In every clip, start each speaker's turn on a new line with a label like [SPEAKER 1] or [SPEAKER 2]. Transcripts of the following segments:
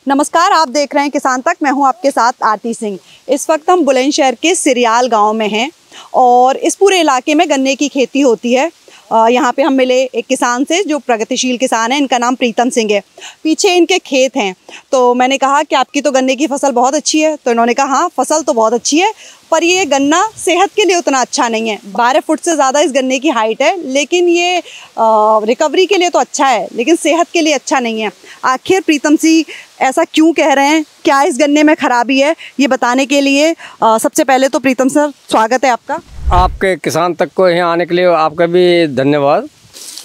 [SPEAKER 1] नमस्कार, आप देख रहे हैं किसान तक। मैं हूं आपके साथ आरती सिंह। इस वक्त हम बुलंदशहर के सिरियाल गांव में हैं और इस पूरे इलाके में गन्ने की खेती होती है। यहाँ पे हम मिले एक किसान से जो प्रगतिशील किसान है। इनका नाम प्रीतम सिंह है। पीछे इनके खेत हैं। तो मैंने कहा कि आपकी तो गन्ने की फसल बहुत अच्छी है। तो इन्होंने कहा हाँ, फसल तो बहुत अच्छी है, पर ये गन्ना सेहत के लिए उतना अच्छा नहीं है। 12 फुट से ज़्यादा इस गन्ने की हाइट है, लेकिन ये रिकवरी के लिए तो अच्छा है, लेकिन सेहत के लिए अच्छा नहीं है। आखिर प्रीतम सिंह ऐसा क्यों कह रहे हैं, क्या इस गन्ने में खराबी है, ये बताने के लिए सबसे पहले तो प्रीतम सर, स्वागत है आपका।
[SPEAKER 2] आपके किसान तक को यहाँ आने के लिए आपका भी धन्यवाद।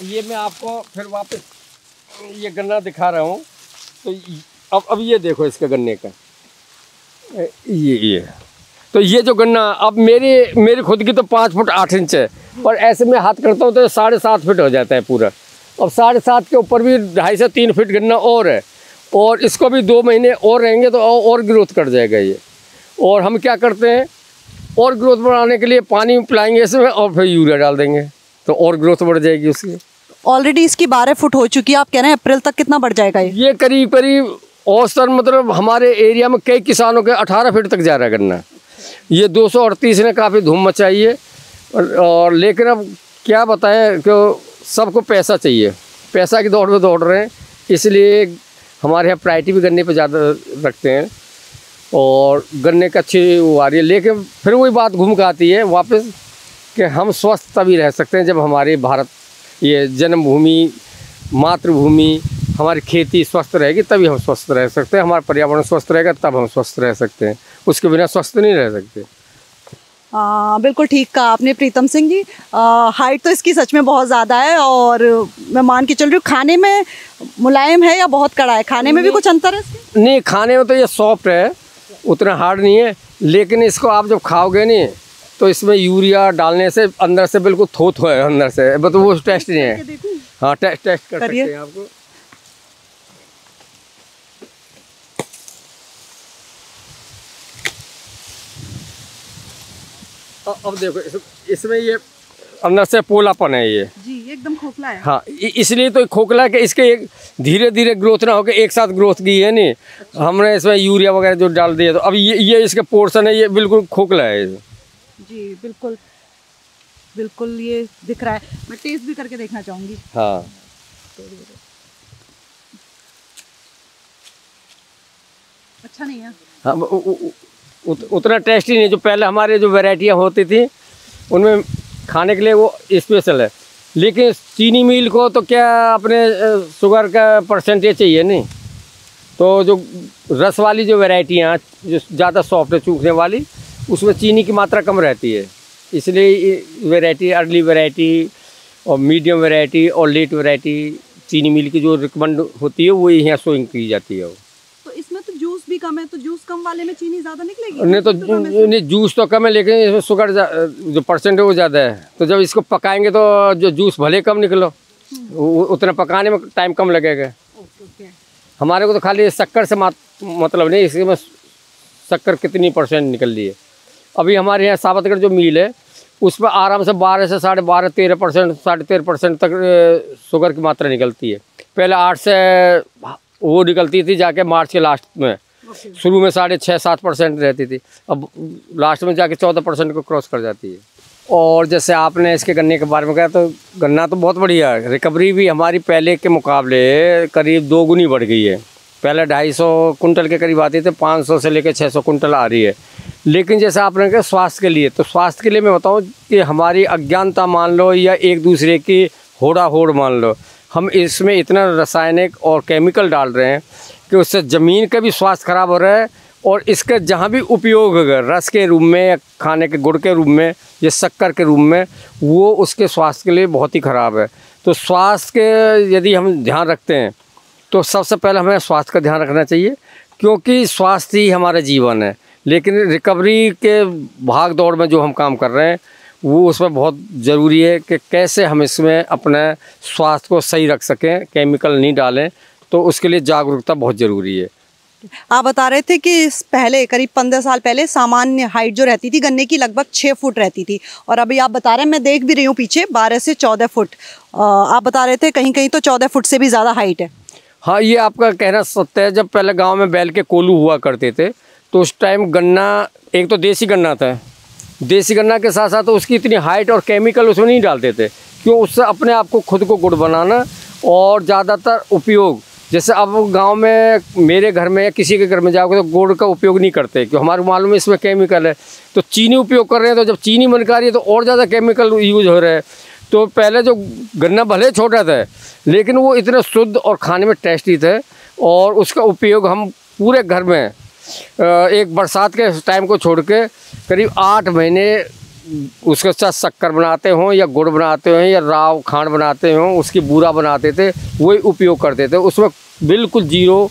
[SPEAKER 2] ये मैं आपको फिर वापस ये गन्ना दिखा रहा हूँ। तो अब ये देखो इसके गन्ने का, ये तो ये जो गन्ना अब मेरी खुद की तो 5 फुट 8 इंच है, पर ऐसे में हाथ करता हूँ तो 7.5 फीट हो जाता है पूरा। अब 7.5 के ऊपर भी 2.5 से 3 फीट गन्ना और है, और इसको भी 2 महीने और रहेंगे तो और ग्रोथ कर जाएगा ये। और हम क्या करते हैं, और ग्रोथ बढ़ाने के लिए पानी पिलाएंगे इसमें और फिर यूरिया डाल देंगे तो और ग्रोथ बढ़ जाएगी उसकी।
[SPEAKER 1] ऑलरेडी इसकी 12 फुट हो चुकी है, आप कह रहे हैं अप्रैल तक कितना बढ़ जाएगा ये?
[SPEAKER 2] करीब करीब औसतन मतलब हमारे एरिया में कई किसानों के 18 फीट तक जा रहा है गन्ना। ये 238 ने काफ़ी धूम मचाई है। और लेकिन अब क्या बताएं कि सबको पैसा चाहिए, पैसा की दौड़ में दौड़ रहे हैं, इसलिए हमारे यहाँ प्रायोरिटी भी गन्ने पे ज़्यादा रखते हैं और गन्ने का अच्छी वो आ रही है। लेकिन फिर वही बात घूम के आती है वापस कि हम स्वस्थ तभी रह सकते हैं जब हमारे भारत ये जन्मभूमि, मातृभूमि, हमारी खेती स्वस्थ रहेगी, तभी हम स्वस्थ रह सकते हैं। हमारा पर्यावरण स्वस्थ रहेगा तब हम स्वस्थ रह सकते हैं, उसके बिना स्वस्थ नहीं रह सकते।
[SPEAKER 1] बिल्कुल ठीक कहा आपने प्रीतम सिंह जी। हाइट तो इसकी सच में बहुत ज़्यादा है और मैं मान के चल रही हूँ खाने में मुलायम है या बहुत कड़ा है? खाने में भी कुछ अंतर है इसके?
[SPEAKER 2] नहीं, खाने में तो ये सॉफ्ट है, उतना हार्ड नहीं है, लेकिन इसको आप जब खाओगे नहीं तो इसमें यूरिया डालने से अंदर से बिल्कुल थोथ है अंदर से, मतलब वो टेस्ट नहीं है। हाँ, टेस्ट कर सकते हैं आपको। अब देखो इसमें ये अंदर से पोलापन है ये
[SPEAKER 1] जी, एकदम खोखला है।
[SPEAKER 2] हाँ, इसलिए तो खोखला है कि इसके धीरे धीरे ग्रोथ ना होकर एक साथ ग्रोथ की है नहीं। हमने इसमें यूरिया वगैरह जो डाल दिया, तो अब ये इसके पोर्शन है, ये बिल्कुल खोखला है
[SPEAKER 1] जी। बिल्कुल बिल्कुल ये दिख रहा है। मैं टेस्ट भी करके देखना चाहूँगी।
[SPEAKER 2] हाँ,
[SPEAKER 1] अच्छा नहीं है।
[SPEAKER 2] हाँ, उतना टेस्टी नहीं। जो पहले हमारे जो वैरायटियाँ होती थी उनमें खाने के लिए वो स्पेशल है, लेकिन चीनी मिल को तो क्या अपने शुगर का परसेंटेज चाहिए नहीं, तो जो रस वाली जो वैरायटियाँ जो ज़्यादा सॉफ्ट है चूखने वाली, उसमें चीनी की मात्रा कम रहती है। इसलिए वैरायटी, अर्ली वैरायटी और मीडियम वैरायटी और लेट वैरायटी चीनी मिल की जो रिकमेंड होती है वो यहाँ शोइंग की जाती है।
[SPEAKER 1] तो इसमें तो जूस भी कम है, तो जूस कम वाले में चीनी ज़्यादा निकलेगी? नहीं
[SPEAKER 2] तो नहीं, जूस तो कम है, लेकिन इसमें शुगर जो परसेंट है वो ज़्यादा है। तो जब इसको पकाएंगे तो जो जूस भले कम निकलो, उतना पकाने में टाइम कम लगेगा। हमारे को तो खाली शक्कर से मतलब नहीं, इसमें शक्कर कितनी परसेंट निकल रही है। अभी हमारे यहाँ साबतगढ़ जो मिल है उस पर आराम से 12 से 12.5, 13%, 13.5% तक शुगर की मात्रा निकलती है। पहले 8 से वो निकलती थी जाके मार्च के लास्ट में। शुरू में 6.5-7% रहती थी, अब लास्ट में जाके 14% को क्रॉस कर जाती है। और जैसे आपने इसके गन्ने के बारे में कहा, तो गन्ना तो बहुत बढ़िया है। रिकवरी भी हमारी पहले के मुकाबले करीब 2 गुनी बढ़ गई है। पहले 250 कुंटल के करीब आती थे, 500 से लेकर 600 कुंटल आ रही है। लेकिन जैसे आपने कहा स्वास्थ्य के लिए, तो स्वास्थ्य के लिए मैं बताऊं कि हमारी अज्ञानता मान लो या एक दूसरे की होड़ मान लो, हम इसमें इतना रासायनिक और केमिकल डाल रहे हैं कि उससे ज़मीन का भी स्वास्थ्य खराब हो रहा है, और इसका जहाँ भी उपयोग अगर रस के रूप में या खाने के गुड़ के रूप में या शक्कर के रूप में, वो उसके स्वास्थ्य के लिए बहुत ही ख़राब है। तो स्वास्थ्य के यदि हम ध्यान रखते हैं तो सबसे पहले हमें स्वास्थ्य का ध्यान रखना चाहिए, क्योंकि स्वास्थ्य ही हमारा जीवन है। लेकिन रिकवरी के भाग दौड़ में जो हम काम कर रहे हैं वो उसमें बहुत ज़रूरी है कि कैसे हम इसमें अपने स्वास्थ्य को सही रख सकें, केमिकल नहीं डालें, तो उसके लिए जागरूकता बहुत ज़रूरी है।
[SPEAKER 1] आप बता रहे थे कि पहले करीब 15 साल पहले सामान्य हाइट जो रहती थी गन्ने की लगभग 6 फुट रहती थी, और अभी आप बता रहे हैं, मैं देख भी रही हूँ पीछे 12 से 14 फुट। आप बता रहे थे कहीं कहीं तो 14 फुट से भी ज़्यादा हाइट है।
[SPEAKER 2] हाँ, ये आपका कहना सत्य है। जब पहले गांव में बैल के कोल्हू हुआ करते थे तो उस टाइम गन्ना, एक तो देसी गन्ना था, देसी गन्ना के साथ साथ उसकी इतनी हाइट और केमिकल उसमें नहीं डालते थे, क्यों, उससे अपने आप को खुद को गुड़ बनाना। और ज़्यादातर उपयोग, जैसे अब गांव में मेरे घर में या किसी के घर में जाओगे तो गुड़ का उपयोग नहीं करते, क्योंकि हमारे मालूम है इसमें केमिकल है। तो चीनी उपयोग कर रहे हैं, तो जब चीनी बन रही है तो और ज़्यादा केमिकल यूज हो रहे हैं। तो पहले जो गन्ना भले छोटा था लेकिन वो इतने शुद्ध और खाने में टेस्टी थे, और उसका उपयोग हम पूरे घर में एक बरसात के टाइम को छोड़ के करीब 8 महीने उसके साथ शक्कर बनाते हों या गुड़ बनाते हों या राव खांड बनाते हों, उसकी बूरा बनाते थे, वही उपयोग करते थे। उसमें बिल्कुल जीरो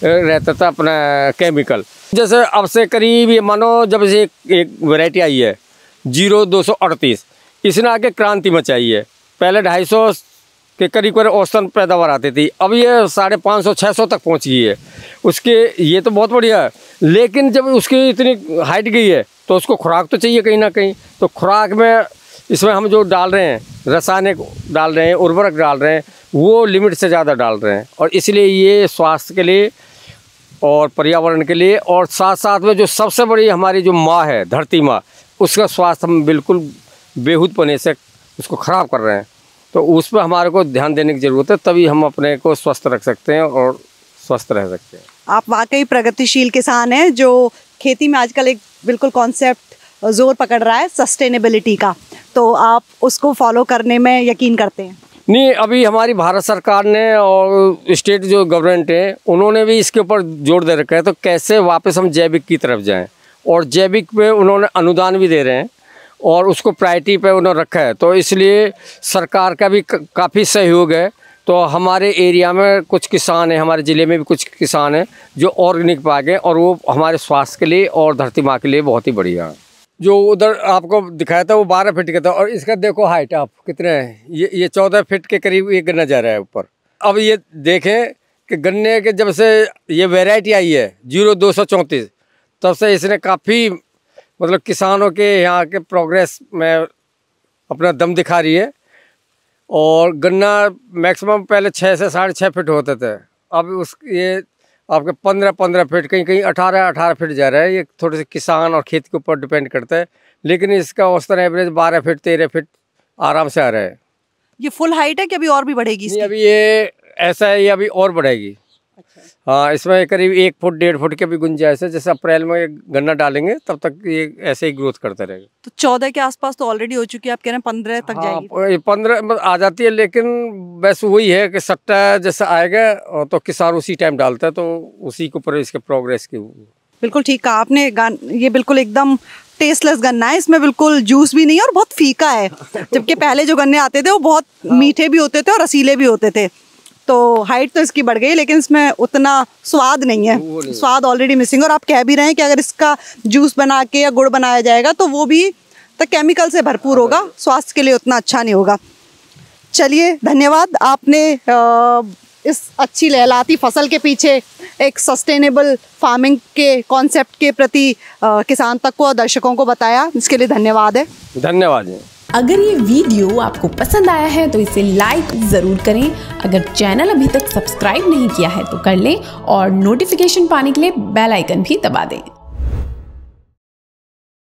[SPEAKER 2] रहता था अपना केमिकल। जैसे अब से करीब ये मानो जब से एक वैरायटी आई है 0238, इसने आके क्रांति मचाई है। पहले 250 के करीब औसतन पैदावार आती थी, अब ये 550-600 तक पहुंच गई है। उसके ये तो बहुत बढ़िया है, लेकिन जब उसकी इतनी हाइट गई है तो उसको खुराक तो चाहिए कहीं ना कहीं। तो खुराक में इसमें हम जो डाल रहे हैं, रासायनिक डाल रहे हैं, उर्वरक डाल रहे हैं, वो लिमिट से ज़्यादा डाल रहे हैं, और इसलिए ये स्वास्थ्य के लिए और पर्यावरण के लिए, और साथ साथ में जो सबसे बड़ी हमारी जो माँ है, धरती माँ, उसका स्वास्थ्य हम बिल्कुल बेहूद पने से उसको ख़राब कर रहे हैं। तो उस पर हमारे को ध्यान देने की ज़रूरत है, तभी हम अपने को स्वस्थ रख सकते हैं और स्वस्थ रह सकते हैं।
[SPEAKER 1] आप वाकई प्रगतिशील किसान हैं, जो खेती में आजकल एक बिल्कुल कॉन्सेप्ट जोर पकड़ रहा है सस्टेनेबिलिटी का, तो आप उसको फॉलो करने में यकीन करते हैं?
[SPEAKER 2] नहीं, अभी हमारी भारत सरकार ने और स्टेट जो गवर्नमेंट है उन्होंने भी इसके ऊपर जोर दे रखा है, तो कैसे वापस हम जैविक की तरफ जाएं, और जैविक पे उन्होंने अनुदान भी दे रहे हैं और उसको प्रायोरिटी पे उन्होंने रखा है। तो इसलिए सरकार का भी काफ़ी सहयोग है। तो हमारे एरिया में कुछ किसान हैं, हमारे ज़िले में भी कुछ किसान हैं जो ऑर्गेनिक पा गए, और वो हमारे स्वास्थ्य के लिए और धरती माँ के लिए बहुत ही बढ़िया है। जो उधर आपको दिखाया था वो 12 फीट का था, और इसका देखो हाइट आप कितने है, ये 14 फीट के करीब ये गन्ना जा रहा है ऊपर। अब ये देखें कि गन्ने के जब से ये वैरायटी आई है 0234, तब से इसने काफ़ी मतलब किसानों के यहाँ के प्रोग्रेस में अपना दम दिखा रही है। और गन्ना मैक्सिमम पहले 6 से 6.5 फीट होते थे, अब ये आपके 15 फीट, कहीं 18 फीट जा रहा है। ये थोड़े से किसान और खेत के ऊपर डिपेंड करता है, लेकिन इसका औसतन एवरेज 12 फीट 13 फीट आराम से आ रहा है।
[SPEAKER 1] ये फुल हाइट है कि अभी और भी बढ़ेगी इसकी?
[SPEAKER 2] अभी ये ऐसा है, ये अभी और बढ़ेगी। अच्छा। हाँ, इसमें करीब 1 फुट 1.5 फुट के भी गुंजाइश है। जैसे अप्रैल में गन्ना डालेंगे तब तक ये ऐसे ही ग्रोथ करता रहेगा। तो
[SPEAKER 1] 14 के आसपास तो ऑलरेडी हो चुकी है, आप कह रहे हैं 15 तक जाएगी?
[SPEAKER 2] 15 आ जाती है, लेकिन बस वही है कि सट्टा जैसा आएगा तो किसान उसी टाइम डालता है, तो उसी के ऊपर इसके प्रोग्रेस की।
[SPEAKER 1] बिल्कुल ठीक कहा आपने। ये बिल्कुल एकदम टेस्टलेस गन्ना है, इसमें बिल्कुल जूस भी नहीं है और बहुत फीका है। जबकि पहले जो गन्ने आते थे वो बहुत मीठे भी होते थे और रसीले भी होते थे। तो हाइट तो इसकी बढ़ गई, लेकिन इसमें उतना स्वाद नहीं है, स्वाद ऑलरेडी मिसिंग। और आप कह भी रहे हैं कि अगर इसका जूस बना के या गुड़ बनाया जाएगा तो वो भी तो केमिकल से भरपूर होगा, स्वास्थ्य के लिए उतना अच्छा नहीं होगा। चलिए, धन्यवाद। आपने इस अच्छी लहलाती फसल के पीछे एक सस्टेनेबल फार्मिंग के कॉन्सेप्ट के प्रति किसान तक को और दर्शकों को बताया, इसके लिए धन्यवाद है।
[SPEAKER 2] धन्यवाद।
[SPEAKER 3] अगर ये वीडियो आपको पसंद आया है तो इसे लाइक ज़रूर करें। अगर चैनल अभी तक सब्सक्राइब नहीं किया है तो कर लें, और नोटिफिकेशन पाने के लिए बेल आइकन भी दबा दें।